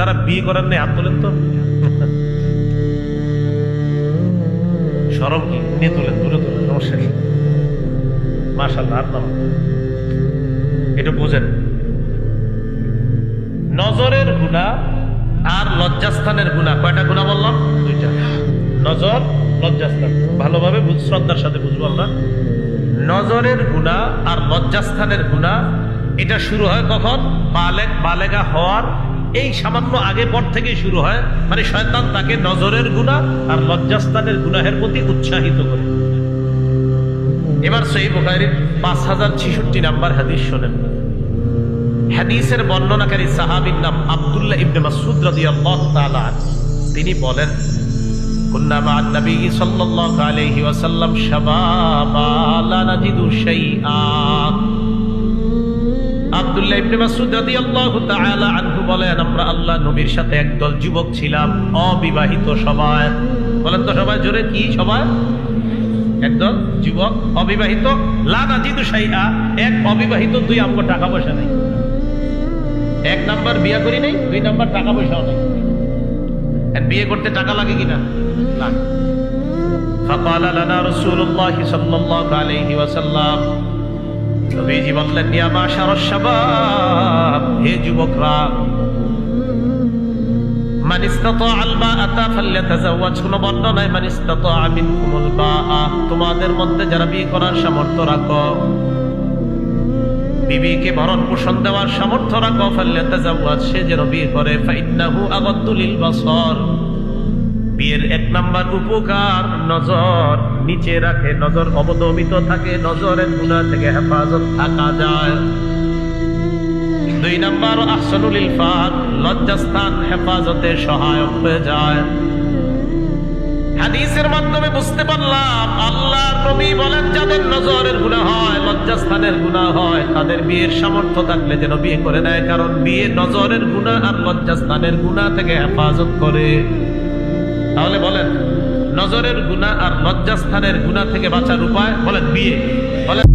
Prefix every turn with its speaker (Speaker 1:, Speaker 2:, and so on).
Speaker 1: যারা বিয়ে করেন নাই হাত তোলেন তো। শরম কি নিয়ে তোলেন, তুলে তোলেন, সমস্যা কি? মাশাআল্লাহ, হাত নামান। এটা বুঝেন, নজরের গুনাহ আর লজ্জাস্থানের গুনাহ, কয়টা গুনাহ বললাম? দুইটা। নজর, লজ্জাস্থান, ভালোভাবে শ্রদ্ধার সাথে বুঝবো আমরা। নজরের গুনাহ আর লজ্জাস্থানের গুনাহ এটা শুরু হয় কখন? বালেগা হওয়ার এই সামান্য আগে পর থেকেই শুরু হয়। মানে শয়তান তাকে নজরের গুনাহ আর লজ্জাস্থানের গুনাহের প্রতি উৎসাহিত করে। এবার সহিহ বুখারীর 5066 নাম্বার হাদিস শোনেন। হাদিসের বর্ণনাকারী সাহাবীর নাম আব্দুল্লাহ ইবনে মাসউদ রাদিয়াল্লাহু তাআলা আনহু। তিনি বলেন, কুন্না মা'আন নবী সাল্লাল্লাহু আলাইহি ওয়াসাল্লাম শাবাবা লা নাজিদু শাইআ। আব্দুল্লাহ ইবনে মাসউদ রাদিয়াল্লাহু তাআলা আনহু বলেন, আমরা আল্লাহ নবীর সাথে একদল যুবক ছিলাম, অবিবাহিত সবাই। বলেন তো সবাই জোরে, কি সবাই? একদল যুবক অবিবাহিত। লা নাজিদু শাইআ, এক অবিবাহিত, দুই আমগো টাকা পয়সা নাই। এক নাম্বার বিয়ে করি নাই, দুই নাম্বার টাকা পয়সাও নাই। বিয়ে করতে টাকা লাগে কিনা? লাগে। ফাকালা লানা রাসূলুল্লাহ সাল্লাল্লাহু আলাইহি ওয়াসাল্লাম, নবীজি বললেন, ইয়া মাশারাশ শাবাব, হে যুবকরা, মান ইসতাতাআল বাআতা ফালইতাযাওয়াজ। কোন বর্ণনায় মান ইসতাতাআ মিনকুমুল বাআ, তোমাদের মধ্যে যারা বিয়ে করার সামর্থ্য রাখো, বিবিকে ভরণ পোষণ দেওয়ার সামর্থ্য রাখো, ফালইতাযাওয়াজ, সে যেন বিয়ে করে। ফাইন্নাহু আগাদ্দু লিল বাসার, বিয়ের এক নাম্বার উপকার নজর নিচে রাখে, নজর অবদমিত থাকে, নজরের গুনাহ থেকে হেফাজত থাকা যায়। দুই নাম্বার আহসানুল ইলফাত, লজ্জাস্থান হেফাজতে সহায়ক হয়ে যায়। হাদিসের মাধ্যমে বুঝতে পারলাম আল্লাহর নবী বলেন, যাদের নজরের গুনাহ হয়, লজ্জাস্থানের গুনাহ হয়, তাদের বিয়ের সামর্থ্য থাকলে যেন বিয়ে করে নেয়, কারণ বিয়ে নজরের গুনাহ আর লজ্জাস্থানের গুনাহ থেকে হেফাজত করে। তাহলে বলেন, নজরের গুনাহ আর লজ্জাস্থানের গুনাহ থেকে বাঁচার উপায়? বলেন বিয়ে। বলেন